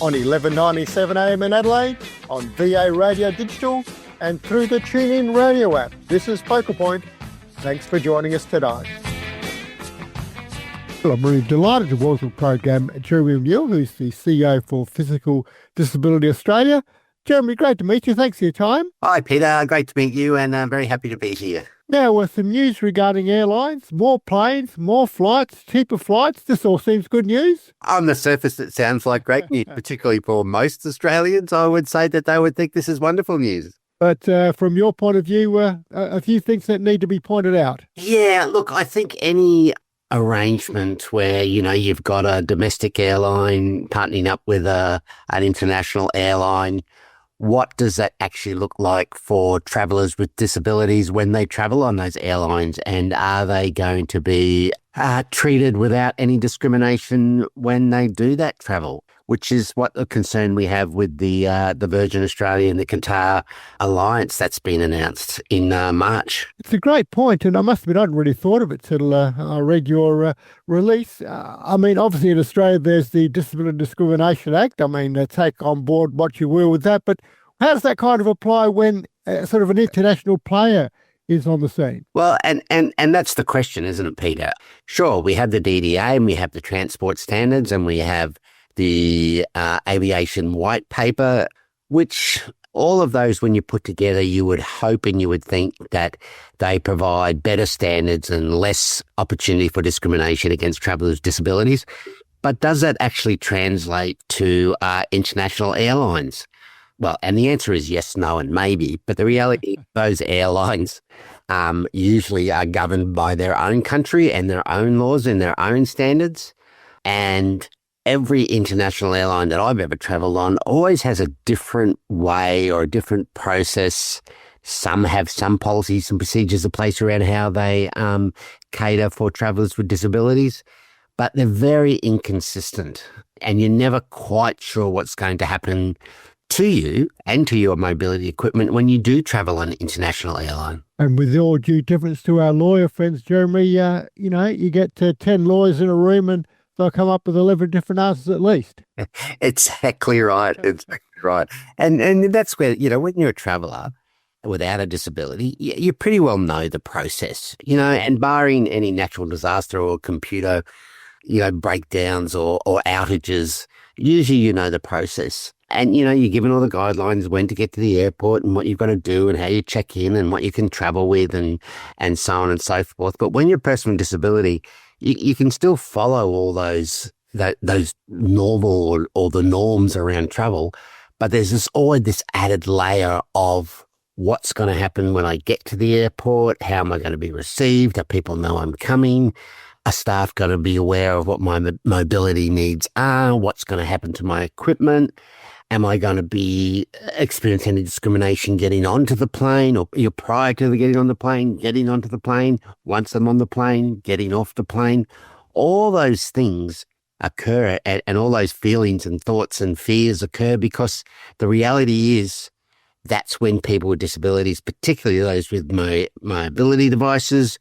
on 1197 AM in Adelaide, on VA Radio Digital, and through the TuneIn Radio app. This is Focal Point. Thanks for joining us today. Well, I'm really delighted to welcome the program Jeremy Muir, who's the CEO for Physical Disability Australia. Jeremy, great to meet you. Thanks for your time. Hi, Peter. Great to meet you, and I'm very happy to be here. Now, with some news regarding airlines, more planes, more flights, cheaper flights, this all seems good news. On the surface, it sounds like great news, particularly for most Australians. I would say that they would think this is wonderful news. But from your point of view, a few things that need to be pointed out. Yeah, look, I think any arrangement where, you've got a domestic airline partnering up with an international airline, what does that actually look like for travellers with disabilities when they travel on those airlines? And are they going to be treated without any discrimination when they do that travel? Which is what the concern we have with the Virgin Australia and the Qatar alliance that's been announced in March. It's a great point, and I must admit I hadn't really thought of it till I read your release. Obviously in Australia there's the Disability Discrimination Act. Take on board what you will with that, but how does that kind of apply when sort of an international player is on the scene? Well, and that's the question, isn't it, Peter? Sure, we have the DDA and we have the transport standards and we have the aviation white paper, which all of those, when you put together, you would hope and you would think that they provide better standards and less opportunity for discrimination against travellers with disabilities. But does that actually translate to international airlines? Well, and the answer is yes, no, and maybe. But the reality, those airlines usually are governed by their own country and their own laws and their own standards. And every international airline that I've ever travelled on always has a different way or a different process. Some have some policies and procedures in place around how they cater for travellers with disabilities, but they're very inconsistent and you're never quite sure what's going to happen to you and to your mobility equipment when you do travel on an international airline. And with all due difference to our lawyer friends, Jeremy, you get 10 lawyers in a room and they'll come up with 11 different answers at least. Exactly right. Exactly right. And that's where, when you're a traveller without a disability, you pretty well know the process, and barring any natural disaster or computer, breakdowns or outages, usually you know the process. And, you're given all the guidelines when to get to the airport and what you've got to do and how you check in and what you can travel with and so on and so forth. But when you're a person with disability, you can still follow all those normal or the norms around travel, but there's always this added layer of what's going to happen when I get to the airport. How am I going to be received? Do people know I'm coming? Are staff going to be aware of what my mobility needs are? What's going to happen to my equipment? Am I going to be experiencing any discrimination getting onto the plane or prior to getting on the plane, getting onto the plane, once I'm on the plane, getting off the plane? All those things occur and all those feelings and thoughts and fears occur because the reality is that's when people with disabilities, particularly those with mobility devices,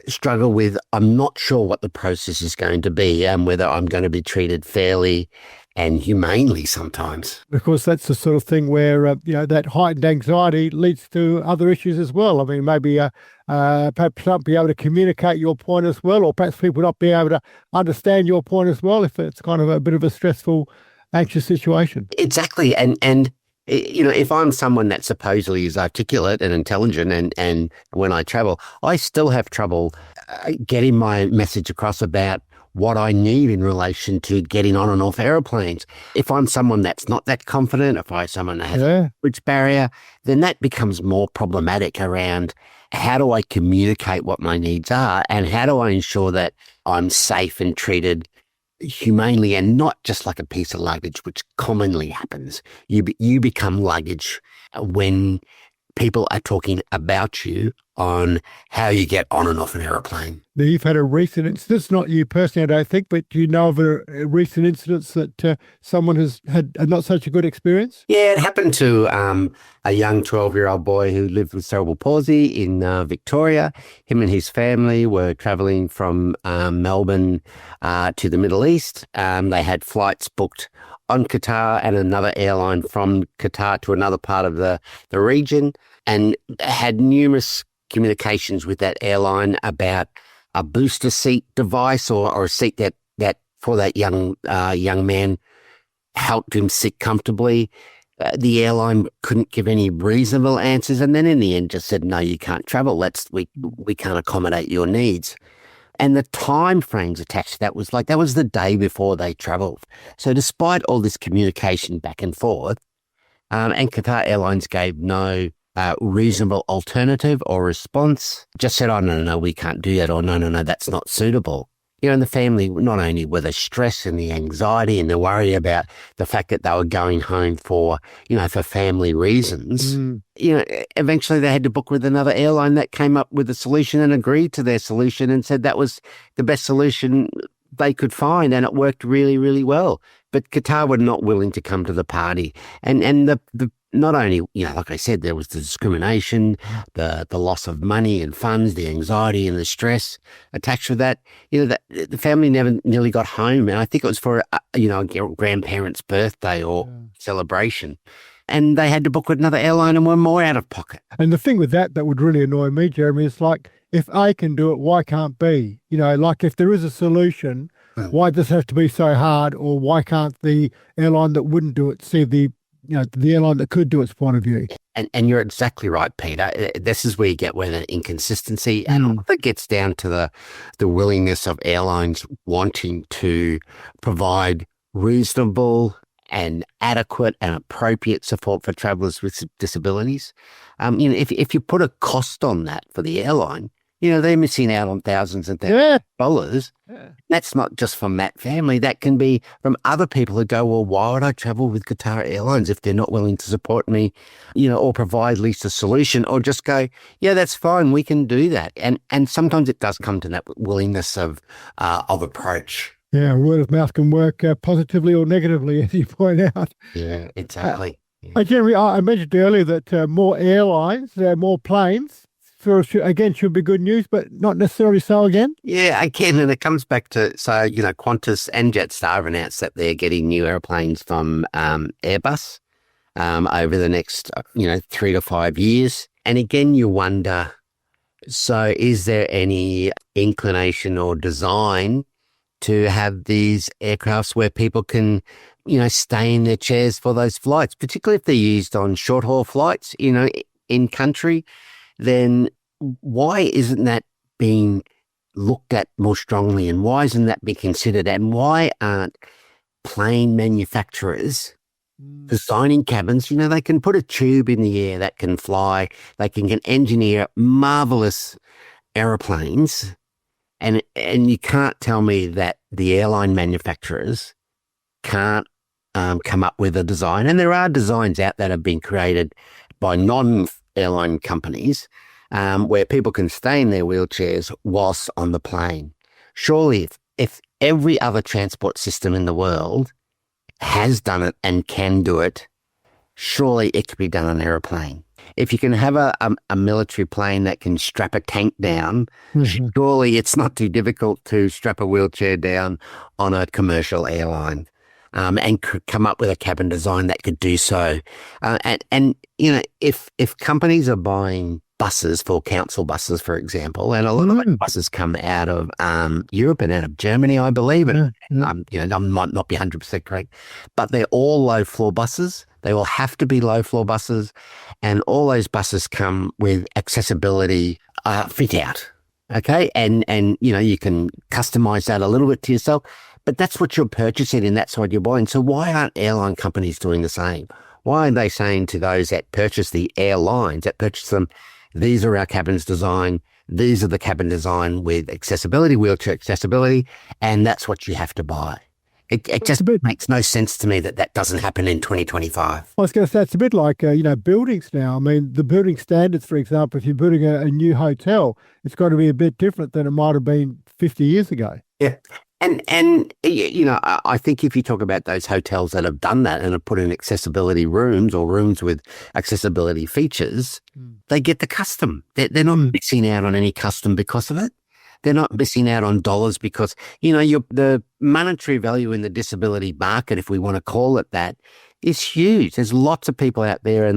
struggle with, I'm not sure what the process is going to be and whether I'm going to be treated fairly and humanely sometimes. Of course, that's the sort of thing where, that heightened anxiety leads to other issues as well. Maybe perhaps not be able to communicate your point as well, or perhaps people not be able to understand your point as well if it's kind of a bit of a stressful, anxious situation. Exactly. And if I'm someone that supposedly is articulate and intelligent and when I travel, I still have trouble getting my message across about what I need in relation to getting on and off aeroplanes. If I'm someone that's not that confident, if I'm someone that has a language barrier, then that becomes more problematic around how do I communicate what my needs are and how do I ensure that I'm safe and treated humanely and not just like a piece of luggage, which commonly happens. You become luggage when people are talking about you on how you get on and off an aeroplane. Now, you've had a recent incident, not you personally, I don't think, but do you know of a recent incidents that someone has had not such a good experience? Yeah, it happened to a young 12-year-old boy who lived with cerebral palsy in Victoria. Him and his family were travelling from Melbourne to the Middle East. They had flights booked on Qatar and another airline from Qatar to another part of the region, and had numerous communications with that airline about a booster seat device or a seat that for that young man helped him sit comfortably. The airline couldn't give any reasonable answers, and then in the end just said, no, you can't travel. We can't accommodate your needs. And the time frames attached to that was the day before they travelled. So despite all this communication back and forth, and Qatar Airlines gave no reasonable alternative or response, just said, oh, no, we can't do that, or no, that's not suitable. And the family, not only were the stress and the anxiety and the worry about the fact that they were going home for family reasons, eventually they had to book with another airline that came up with a solution and agreed to their solution and said that was the best solution they could find, and it worked really, really well. But Qatar were not willing to come to the party. And the not only, like I said, there was the discrimination, the loss of money and funds, the anxiety and the stress attached to that. The family never nearly got home. And I think it was for, a grandparent's birthday or celebration. And they had to book with another airline and were more out of pocket. And the thing with that would really annoy me, Jeremy, is like, if A can do it, why can't B? Like if there is a solution, why does it have to be so hard? Or why can't the airline that wouldn't do it see the airline that could do its point of view? And you're exactly right, Peter. This is where you get the inconsistency, and all that gets down to the willingness of airlines wanting to provide reasonable and adequate and appropriate support for travellers with disabilities. If you put a cost on that for the airline, they're missing out on thousands and thousands of dollars. Yeah. That's not just from that family. That can be from other people who go, well, why would I travel with Qatar Airlines if they're not willing to support me, or provide at least a solution, or just go, yeah, that's fine, we can do that. And sometimes it does come to that willingness of approach. Yeah, word of mouth can work positively or negatively, as you point out. Yeah, exactly. Jeremy, I mentioned earlier that more airlines, more planes, should be good news, but not necessarily so again. Yeah, again, and it comes back to, Qantas and Jetstar have announced that they're getting new airplanes from Airbus over the next, 3 to 5 years. And again, you wonder, so is there any inclination or design to have these aircrafts where people can, stay in their chairs for those flights, particularly if they're used on short-haul flights, in country? Then why isn't that being looked at more strongly, and why isn't that being considered, and why aren't plane manufacturers designing cabins? They can put a tube in the air that can fly, they can engineer marvelous aeroplanes, and you can't tell me that the airline manufacturers can't come up with a design. And there are designs out that have been created by non-airline companies where people can stay in their wheelchairs whilst on the plane. Surely if every other transport system in the world has done it and can do it, surely it could be done on an aeroplane. If you can have a military plane that can strap a tank down, surely it's not too difficult to strap a wheelchair down on a commercial airline. And come up with a cabin design that could do so. If companies are buying buses for council buses, for example, and a lot of buses come out of Europe and out of Germany, I believe, and I might not be 100% correct, but they're all low floor buses. They will have to be low floor buses, and all those buses come with accessibility fit out. Okay, and you can customize that a little bit to yourself. But that's what you're purchasing and that's what you're buying. So why aren't airline companies doing the same? Why are they saying to those that purchase the airlines, that purchase them, these are our cabins design, these are the cabin design with accessibility, wheelchair accessibility, and that's what you have to buy? It just makes no sense to me that doesn't happen in 2025. I was going to say, it's a bit like, buildings now. I mean, the building standards, for example, if you're building a new hotel, it's got to be a bit different than it might have been 50 years ago. Yeah. And I think if you talk about those hotels that have done that and have put in accessibility rooms or rooms with accessibility features, they get the custom. They're not missing out on any custom because of it. They're not missing out on dollars because, the monetary value in the disability market, if we want to call it that, is huge. There's lots of people out there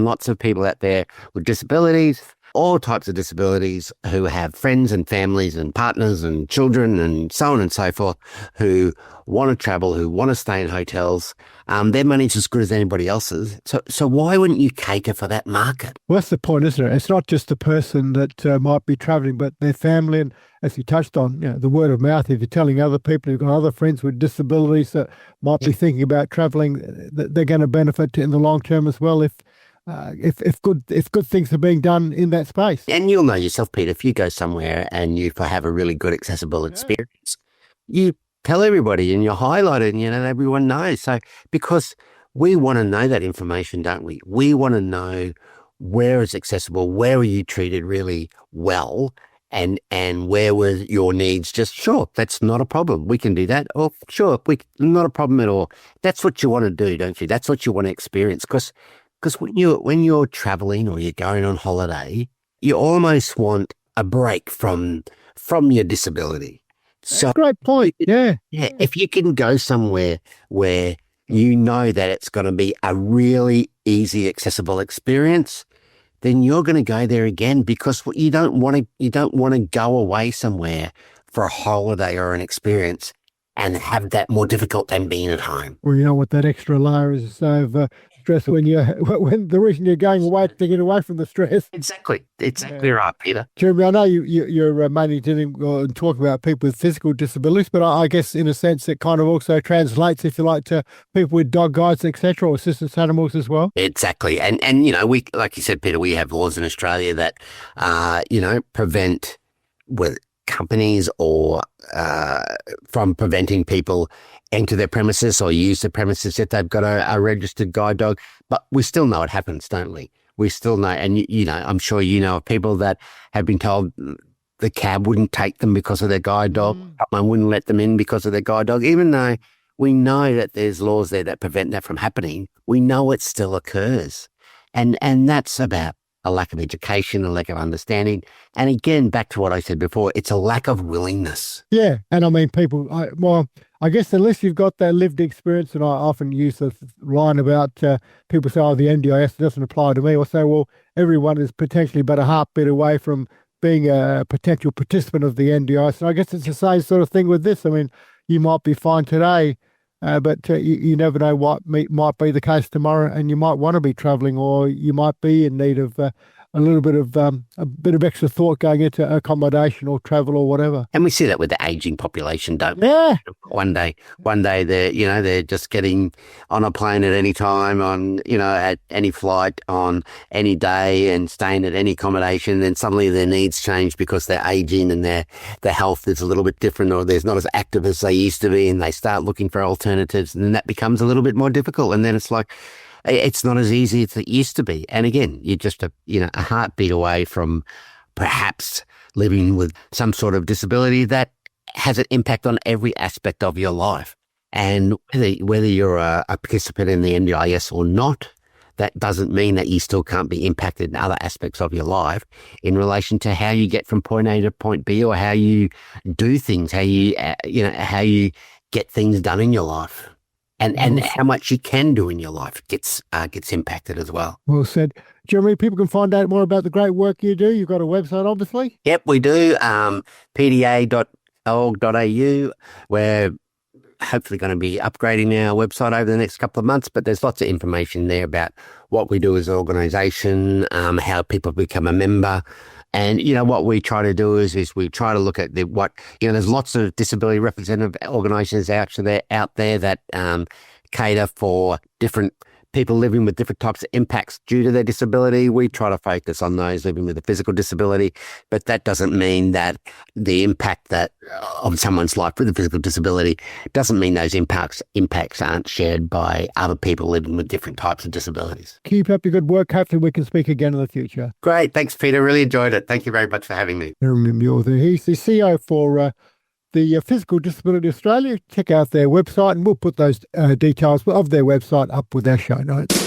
with disabilities, all types of disabilities, who have friends and families and partners and children and so on and so forth, who want to travel, who want to stay in hotels. Their money's as good as anybody else's. So why wouldn't you cater for that market? Well, that's the point, isn't it? It's not just the person that might be travelling, but their family. And as you touched on, the word of mouth, if you're telling other people who've got other friends with disabilities that might be thinking about travelling, they're going to benefit in the long term as well if good things are being done in that space. And you'll know yourself, Peter, if you go somewhere and you have a really good accessible experience, you tell everybody and you highlight it and everyone knows. So because we want to know that information, don't we? We want to know where it's accessible, where are you treated really well, and where were your needs just, sure, that's not a problem. We can do that. Or sure, not a problem at all. That's what you want to do, don't you? That's what you want to experience. Because when you're traveling or you're going on holiday, you almost want a break from your disability. So, great point. Yeah. Yeah. If you can go somewhere where you know that it's going to be a really easy, accessible experience, then you're going to go there again, because you don't want to go away somewhere for a holiday or an experience and have that more difficult than being at home. Well, you know what that extra layer is of stress when the reason you're going away to get away from the stress. Exactly right, Peter. Jeremy, I know you're mainly dealing and talking about people with physical disabilities, but I guess in a sense it kind of also translates, if you like, to people with dog guides, etc., or assistance animals as well. Exactly, and we, like you said, Peter, we have laws in Australia that prevent with companies or from preventing people enter their premises or use the premises if they've got a registered guide dog. But we still know it happens, don't we? We still know, and I'm sure you know of people that have been told the cab wouldn't take them because of their guide dog, someone wouldn't let them in because of their guide dog, even though we know that there's laws there that prevent that from happening. We know it still occurs, and that's about a lack of education, a lack of understanding. And again, back to what I said before, it's a lack of willingness. Yeah. And I mean, people, I guess unless you've got that lived experience, and I often use the line about people say, the NDIS doesn't apply to me, or say, well, everyone is potentially but a heartbeat away from being a potential participant of the NDIS. And I guess it's the same sort of thing with this. I mean, you might be fine today, but you never know what might be the case tomorrow, and you might want to be travelling, or you might be in need of a little bit of extra thought going into accommodation or travel or whatever. And we see that with the aging population, don't we? Yeah. One day they're just getting on a plane at any time, on at any flight, on any day, and staying at any accommodation. Then suddenly their needs change because they're aging and their health is a little bit different, or they're not as active as they used to be, and they start looking for alternatives, and then that becomes a little bit more difficult. And then it's like, it's not as easy as it used to be. And again, you're just a heartbeat away from perhaps living with some sort of disability that has an impact on every aspect of your life. And whether you're a participant in the NDIS or not, that doesn't mean that you still can't be impacted in other aspects of your life in relation to how you get from point A to point B, or how you do things, how you get things done in your life. And how much you can do in your life gets impacted as well. Well said. Jeremy, people can find out more about the great work you do. You've got a website, obviously. Yep, we do. PDA.org.au. We're hopefully going to be upgrading our website over the next couple of months, but there's lots of information there about what we do as an organisation, how people become a member. And, what we try to do is we try to look at there's lots of disability representative organisations out there that cater for different people living with different types of impacts due to their disability. We try to focus on those living with a physical disability, but that doesn't mean that the impact of someone's life with a physical disability doesn't mean those impacts aren't shared by other people living with different types of disabilities. Keep up your good work. Hopefully we can speak again in the future. Great. Thanks, Peter. Really enjoyed it. Thank you very much for having me. Jeremy Muir, he's the CEO for the Physical Disability Australia. Check out their website, and we'll put those details of their website up with our show notes.